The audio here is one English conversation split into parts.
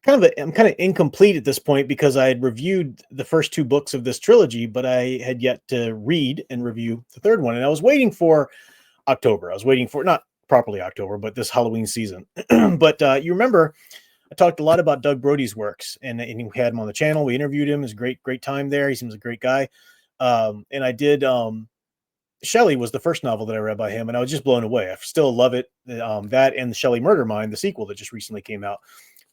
I'm kind of incomplete at this point because I had reviewed the first two books of this trilogy, but I had yet to read and review the third one. And I was waiting for October. I was waiting for not properly October, but this Halloween season. But you remember I talked a lot about Doug Brode's works, and we had him on the channel. We interviewed him. It was a great time there. He seems a great guy. And I did Shelley was the first novel that I read by him, and I was just blown away. I still love it. That and the Shelley Murder Mine, the sequel that just recently came out.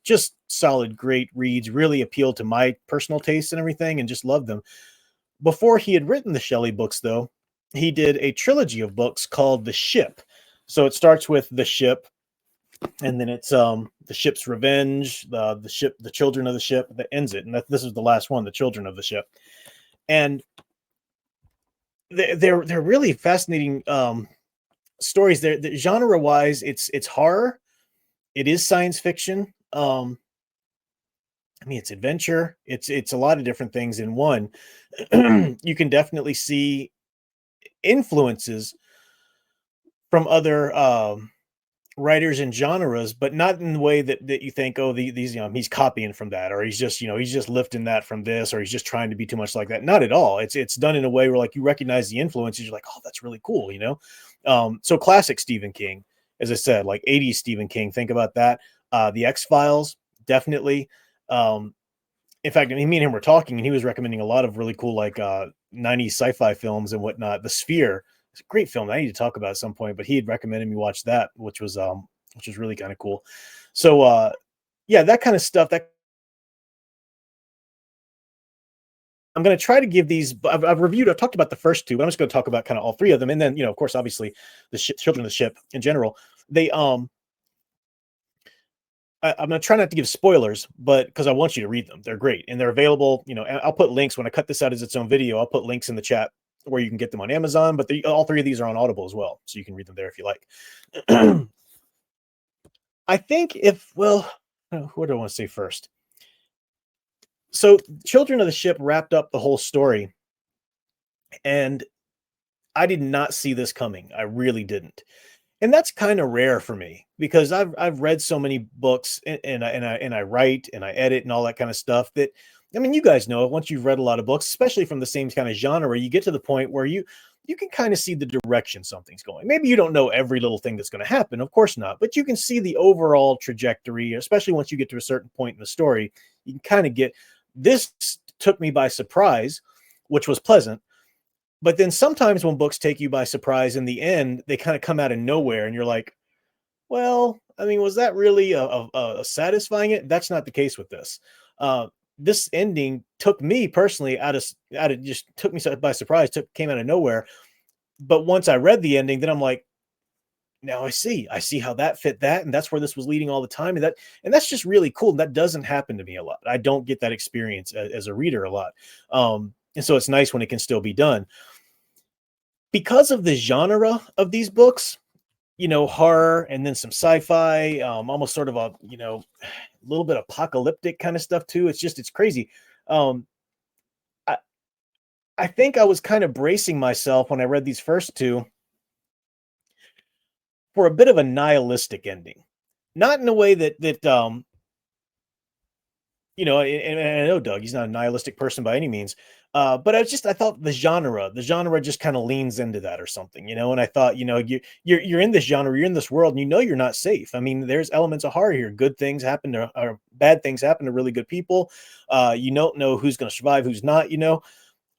Just solid, great reads, really appealed to my personal taste and everything, and just loved them. Before he had written the Shelley books, though, he did a trilogy of books called The Ship. So it starts with The Ship, and then it's The Ship's Revenge, the Ship, The Children of the Ship, that ends it. And this is the last one, The Children of the Ship. And they're really fascinating stories. They're genre wise, it's horror, it is science fiction. I mean, it's adventure. It's a lot of different things in one. You can definitely see influences from other writers and genres, but not in the way that you think, oh, these he's copying from that, or he's just he's just lifting that from this, or he's just trying to be too much like that. Not at all. It's done in a way where like you recognize the influences. You're like, oh, that's really cool, So classic Stephen King, as I said, like 80s Stephen King. Think about that. The X-Files, definitely. In fact, me and him were talking, and he was recommending a lot of really cool, like 90s sci-fi films and whatnot. The Sphere, it's a great film that I need to talk about at some point, but he had recommended me watch that, which was really kind of cool. So yeah, that kind of stuff. That I'm going to try to give these. I've talked about the first two, but I'm just going to talk about kind of all three of them, and then of course, obviously, the Children of the Ship in general. They I'm going to try not to give spoilers, but because I want you to read them. They're great and they're available. I'll put links when I cut this out as its own video. I'll put links in the chat where you can get them on Amazon, but all three of these are on Audible as well. So you can read them there if you like. I think what do I want to say first? So Children of the Ship wrapped up the whole story, and I did not see this coming. I really didn't. And that's kind of rare for me because I've read so many books and I write and I edit and all that kind of stuff that, I mean, you guys know, once you've read a lot of books, especially from the same kind of genre, you get to the point where you can kind of see the direction something's going. Maybe you don't know every little thing that's going to happen, of course not, but you can see the overall trajectory, especially once you get to a certain point in the story. You can kind of get, this took me by surprise, which was pleasant. But then sometimes when books take you by surprise in the end, they kind of come out of nowhere and you're like, well, I mean, was that really a satisfying it? That's not the case with this. This ending took me personally just took me by surprise, came out of nowhere. But once I read the ending, then I'm like, now I see how that fit that. And that's where this was leading all the time. And that's just really cool. And that doesn't happen to me a lot. I don't get that experience as a reader a lot. And so it's nice when it can still be done. Because of the genre of these books, horror and then some sci-fi, almost sort of a, little bit apocalyptic kind of stuff too. It's crazy. I think I was kind of bracing myself when I read these first two for a bit of a nihilistic ending, not in a way that and I know Doug, he's not a nihilistic person by any means. But I thought the genre just kind of leans into that or something, and I thought, you're in this genre, you're in this world, and you're not safe. I mean, there's elements of horror here. Good things happen or bad things happen to really good people. You don't know who's going to survive, who's not,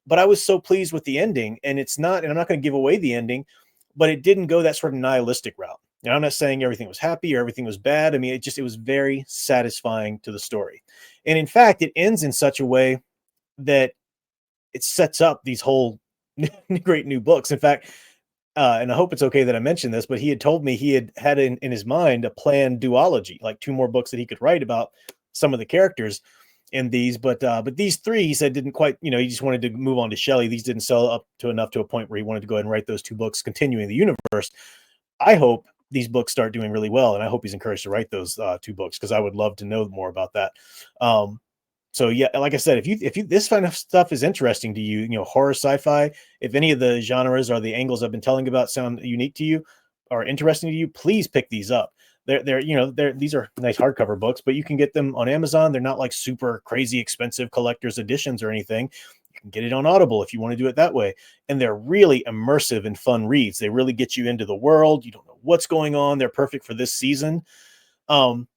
but I was so pleased with the ending, and I'm not going to give away the ending, but it didn't go that sort of nihilistic route. Now, I'm not saying everything was happy or everything was bad. I mean, it was very satisfying to the story. And in fact, it ends in such a way that it sets up these whole great new books. In fact, and I hope it's okay that I mentioned this, but he had told me he had in his mind a planned duology, like 2 more books that he could write about some of the characters in these. But these 3, he said, didn't quite, he just wanted to move on to Shelley. These didn't sell up to enough to a point where he wanted to go ahead and write those 2 books, continuing the universe. I hope these books start doing really well, and I hope he's encouraged to write those 2 books, because I would love to know more about that. So yeah, like I said, if you this kind of stuff is interesting to you, horror, sci-fi, if any of the genres or the angles I've been telling about sound unique to you or interesting to you, please pick these up. They're these are nice hardcover books, but you can get them on Amazon. They're not like super crazy expensive collector's editions or anything. You can get it on Audible if you want to do it that way. And they're really immersive and fun reads. They really get you into the world. You don't know what's going on. They're perfect for this season. Um,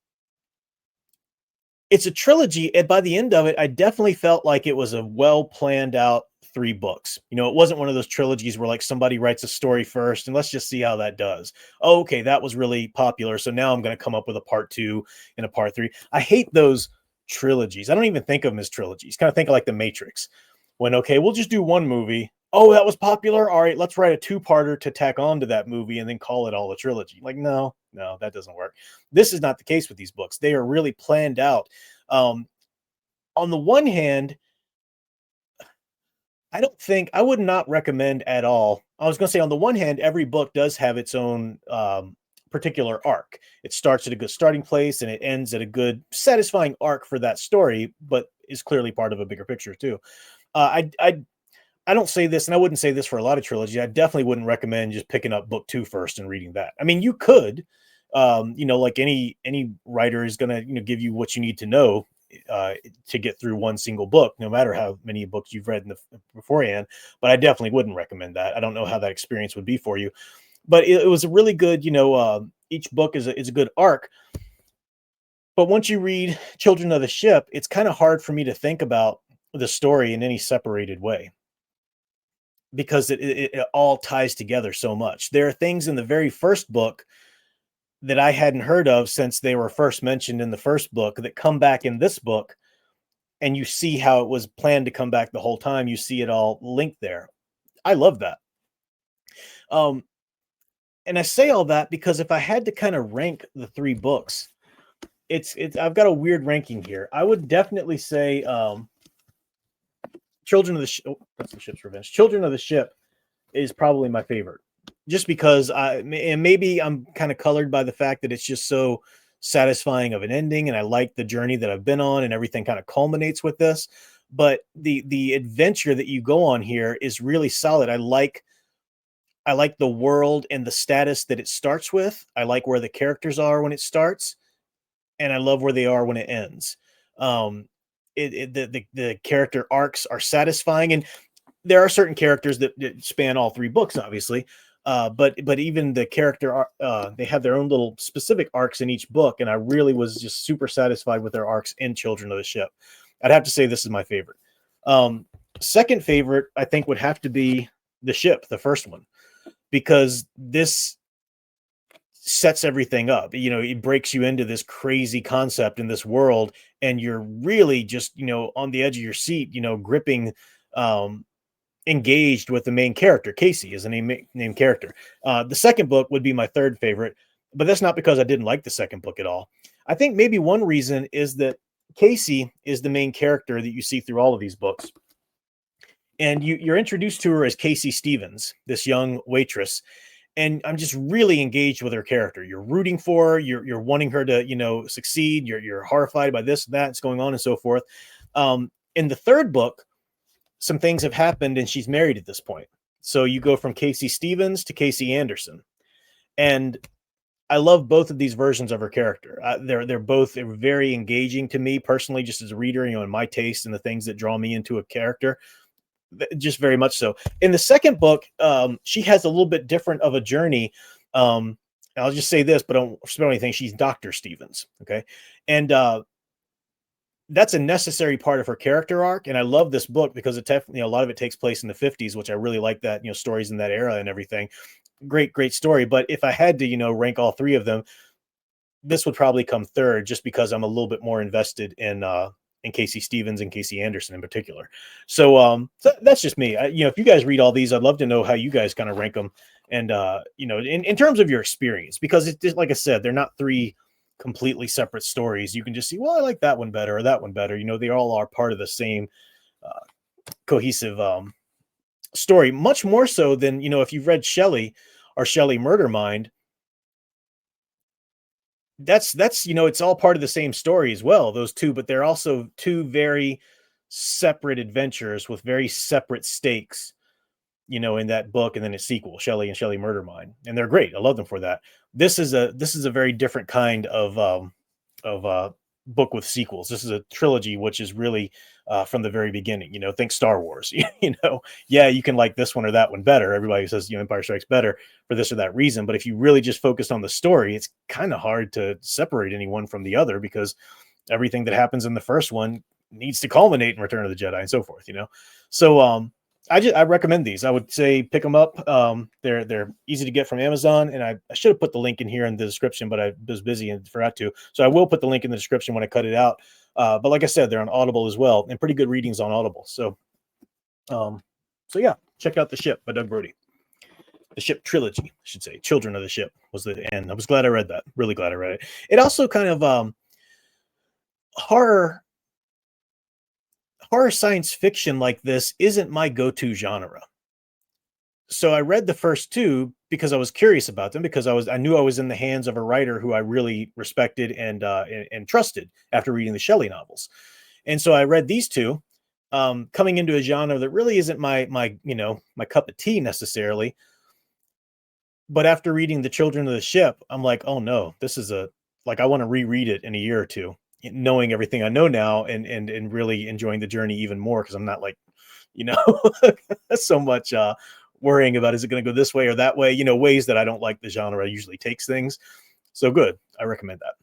it's a trilogy, and by the end of it, I definitely felt like it was a well planned out three books. It wasn't one of those trilogies where like somebody writes a story first and let's just see how that does. Oh, okay, that was really popular, so now I'm going to come up with a part two and a part three. I hate those trilogies. I don't even think of them as trilogies. Kind of think of like the Matrix, when okay, we'll just do one movie. Oh, that was popular. All right, let's write a two-parter to tack on to that movie and then call it all a trilogy. Like, no, that doesn't work. This is not the case with these books. They are really planned out. Um, on the one hand, I would not recommend at all. I was going to say, on the one hand, every book does have its own particular arc. It starts at a good starting place and it ends at a good, satisfying arc for that story, but is clearly part of a bigger picture too. I don't say this, and I wouldn't say this for a lot of trilogy. I definitely wouldn't recommend just picking up book two first and reading that. I mean, you could, like any writer is going to give you what you need to know uh, to get through one single book, no matter how many books you've read in the beforehand. But I definitely wouldn't recommend that. I don't know how that experience would be for you, but it was a really good. Each book is a good arc. But once you read Children of the Ship, it's kind of hard for me to think about the story in any separated way because it all ties together so much. There are things in the very first book that I hadn't heard of since they were first mentioned in the first book that come back in this book, and you see how it was planned to come back the whole time. You see it all linked there. I love that. Um, and I say all that because if I had to kind of rank the three books, it's I've got a weird ranking here. I would definitely say Children of the that's the Ship's Revenge. Children of the Ship is probably my favorite, just because and maybe I'm kind of colored by the fact that it's just so satisfying of an ending, and I like the journey that I've been on, and everything kind of culminates with this. But the adventure that you go on here is really solid. I like the world and the status that it starts with. I like where the characters are when it starts, and I love where they are when it ends. Um, the character arcs are satisfying, and there are certain characters that span all three books, obviously. But even the character, they have their own little specific arcs in each book, and I really was just super satisfied with their arcs in Children of the Ship. I'd have to say this is my favorite. Um, Second favorite, I think, would have to be The Ship, the first one, because this sets everything up. It breaks you into this crazy concept in this world, and you're really just on the edge of your seat, gripping. Engaged with the main character. Casey is a name character. The second book would be my third favorite, but that's not because I didn't like the second book at all. I think maybe one reason is that Casey is the main character that you see through all of these books. And you're introduced to her as Casey Stevens, this young waitress. And I'm just really engaged with her character. You're rooting for her. You're wanting her to, succeed. You're horrified by this, that's going on, and so forth. In the third book, some things have happened and she's married at this point. So you go from Casey Stevens to Casey Anderson. And I love both of these versions of her character. They're both very engaging to me personally, just as a reader, in my taste and the things that draw me into a character, just very much so. In the second book, she has a little bit different of a journey. I'll just say this, but don't spell anything. She's Dr. Stevens. Okay. And that's a necessary part of her character arc. And I love this book because a lot of it takes place in the 50s, which I really like that, stories in that era and everything. Great story. But if I had to, rank all three of them, this would probably come third just because I'm a little bit more invested in Casey Stevens and Casey Anderson in particular. So that's just me. If you guys read all these, I'd love to know how you guys kind of rank them. And, in terms of your experience, because it's just, like I said, they're not three completely separate stories. You can just see, well, I like that one better or that one better. They all are part of the same cohesive story, much more so than, if you've read Shelley or Shelley Murder Mind, that's it's all part of the same story as well, those two, but they're also two very separate adventures with very separate stakes, in that book, and then a sequel, Shelley and Shelley Murder Mind. And they're great. I love them for that. this is a very different kind of book with sequels. This is a trilogy, which is really from the very beginning. Think Star Wars. Yeah, you can like this one or that one better. Everybody says Empire Strikes better for this or that reason, but if you really just focus on the story, it's kind of hard to separate anyone from the other, because everything that happens in the first one needs to culminate in Return of the Jedi and so forth. So I recommend these. I would say pick them up. They're easy to get from Amazon, and I should have put the link in here in the description, but I was busy and forgot to. So I will put the link in the description when I cut it out. But like I said, they're on Audible as well, and pretty good readings on Audible. So yeah, check out The Ship by Doug Brode. The Ship Trilogy, I should say. Children of the Ship was the end. I was glad I read that. Really glad I read it. It also kind of horror science fiction like this isn't my go-to genre. So I read the first two because I was curious about them, because I knew I was in the hands of a writer who I really respected and trusted after reading the Shelley novels. And so I read these two, coming into a genre that really isn't my cup of tea necessarily. But after reading The Children of the Ship, I'm like, oh no, this is I want to reread it in a year or two, knowing everything I know now, and really enjoying the journey even more, because I'm not so much worrying about, is it going to go this way or that way, ways that I don't like the genre usually takes things. So good. I recommend that.